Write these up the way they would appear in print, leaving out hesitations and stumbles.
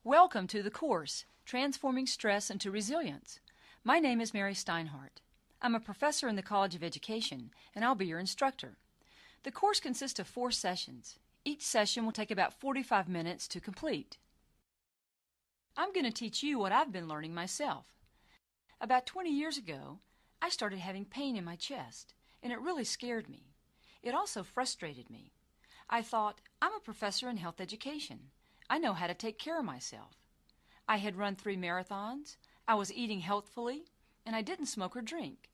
Welcome to the course, Transforming Stress into Resilience. My name is Mary Steinhardt. I'm a professor in the College of Education, and I'll be your instructor. The course consists of 4 sessions. Each session will take about 45 minutes to complete. I'm going to teach you what I've been learning myself. About 20 years ago, I started having pain in my chest, and it really scared me. It also frustrated me. I thought, I'm a professor in health education. I know how to take care of myself. I had run 3 marathons, I was eating healthfully, and I didn't smoke or drink,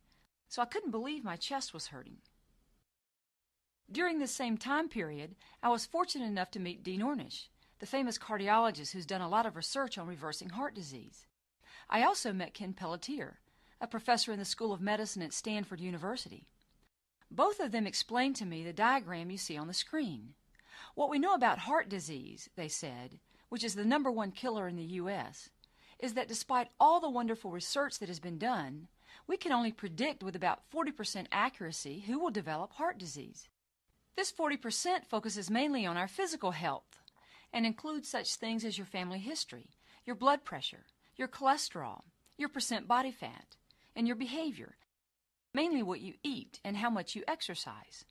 so I couldn't believe my chest was hurting. During this same time period, I was fortunate enough to meet Dean Ornish, the famous cardiologist who's done a lot of research on reversing heart disease. I also met Ken Pelletier, a professor in the School of Medicine at Stanford University. Both of them explained to me the diagram you see on the screen. What we know about heart disease, they said, which is the #1 killer in the U.S., is that despite all the wonderful research that has been done, we can only predict with about 40% accuracy who will develop heart disease. This 40% focuses mainly on our physical health and includes such things as your family history, your blood pressure, your cholesterol, your percent body fat, and your behavior, mainly what you eat and how much you exercise.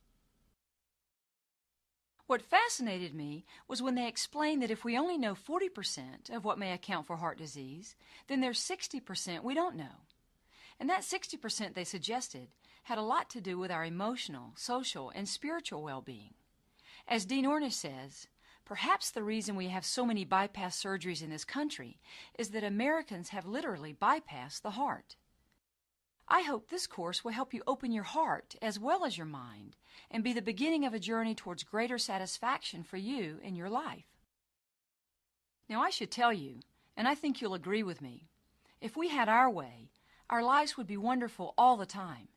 What fascinated me was when they explained that if we only know 40% of what may account for heart disease, then there's 60% we don't know. And that 60% they suggested had a lot to do with our emotional, social, and spiritual well-being. As Dean Ornish says, perhaps the reason we have so many bypass surgeries in this country is that Americans have literally bypassed the heart. I hope this course will help you open your heart as well as your mind and be the beginning of a journey towards greater satisfaction for you in your life. Now I should tell you, and I think you'll agree with me, if we had our way, our lives would be wonderful all the time.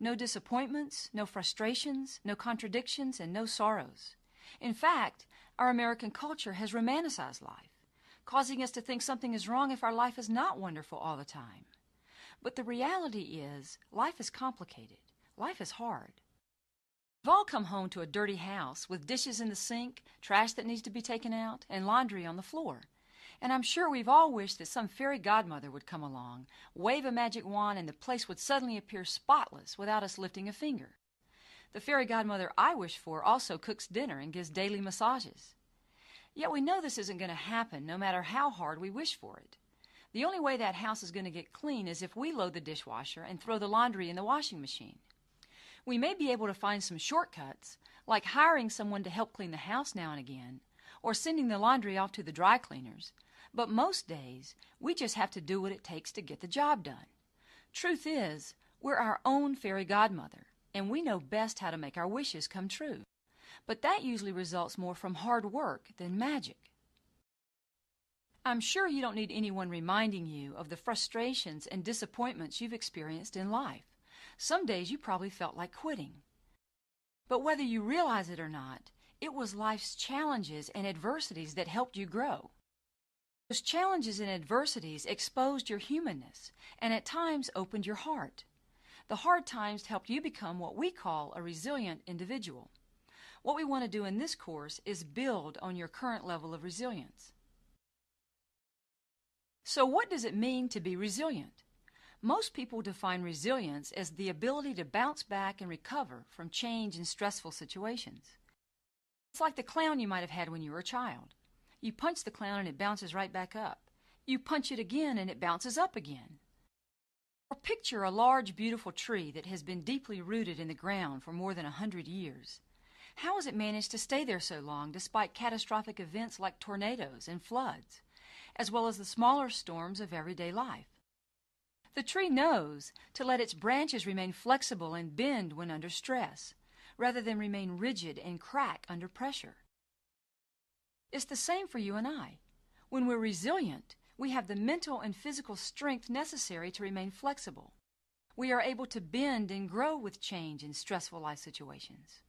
No disappointments, no frustrations, no contradictions, and no sorrows. In fact, our American culture has romanticized life, causing us to think something is wrong if our life is not wonderful all the time. But the reality is, life is complicated. Life is hard. We've all come home to a dirty house with dishes in the sink, trash that needs to be taken out, and laundry on the floor. And I'm sure we've all wished that some fairy godmother would come along, wave a magic wand, and the place would suddenly appear spotless without us lifting a finger. The fairy godmother I wish for also cooks dinner and gives daily massages. Yet we know this isn't going to happen no matter how hard we wish for it. The only way that house is going to get clean is if we load the dishwasher and throw the laundry in the washing machine. We may be able to find some shortcuts, like hiring someone to help clean the house now and again, or sending the laundry off to the dry cleaners, but most days we just have to do what it takes to get the job done. Truth is, we're our own fairy godmother, and we know best how to make our wishes come true. But that usually results more from hard work than magic. I'm sure you don't need anyone reminding you of the frustrations and disappointments you've experienced in life. Some days you probably felt like quitting. But whether you realize it or not, it was life's challenges and adversities that helped you grow. Those challenges and adversities exposed your humanness and at times opened your heart. The hard times helped you become what we call a resilient individual. What we want to do in this course is build on your current level of resilience. So what does it mean to be resilient? Most people define resilience as the ability to bounce back and recover from change in stressful situations. It's like the clown you might have had when you were a child. You punch the clown and it bounces right back up. You punch it again and it bounces up again. Or picture a large, beautiful tree that has been deeply rooted in the ground for more than 100 years. How has it managed to stay there so long despite catastrophic events like tornadoes and floods, as well as the smaller storms of everyday life? The tree knows to let its branches remain flexible and bend when under stress, rather than remain rigid and crack under pressure. It's the same for you and I. When we're resilient, we have the mental and physical strength necessary to remain flexible. We are able to bend and grow with change in stressful life situations.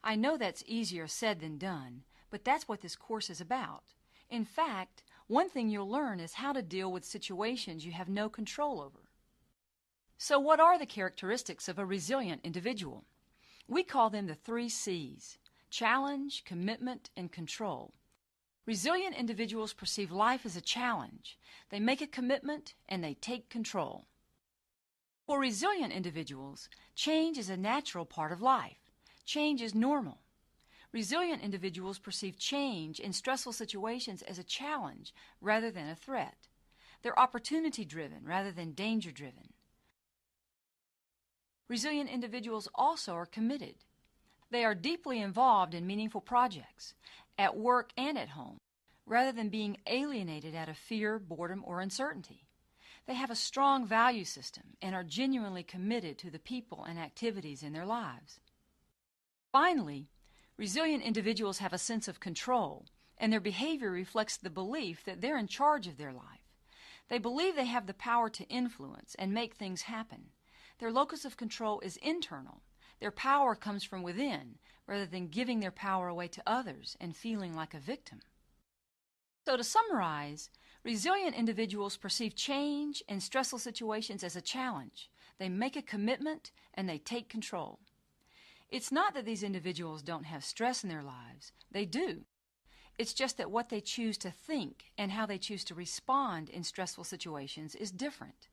I know that's easier said than done, but that's what this course is about. In fact, one thing you'll learn is how to deal with situations you have no control over. So what are the characteristics of a resilient individual? We call them the 3 C's: challenge, commitment, and control. Resilient individuals perceive life as a challenge. They make a commitment and they take control. For resilient individuals, change is a natural part of life. Change is normal. Resilient individuals perceive change in stressful situations as a challenge rather than a threat. They're opportunity-driven rather than danger-driven. Resilient individuals also are committed. They are deeply involved in meaningful projects, at work and at home, rather than being alienated out of fear, boredom, or uncertainty. They have a strong value system and are genuinely committed to the people and activities in their lives. Finally, resilient individuals have a sense of control, and their behavior reflects the belief that they're in charge of their life. They believe they have the power to influence and make things happen. Their locus of control is internal. Their power comes from within, rather than giving their power away to others and feeling like a victim. So to summarize, resilient individuals perceive change in stressful situations as a challenge. They make a commitment and they take control. It's not that these individuals don't have stress in their lives. They do. It's just that what they choose to think and how they choose to respond in stressful situations is different.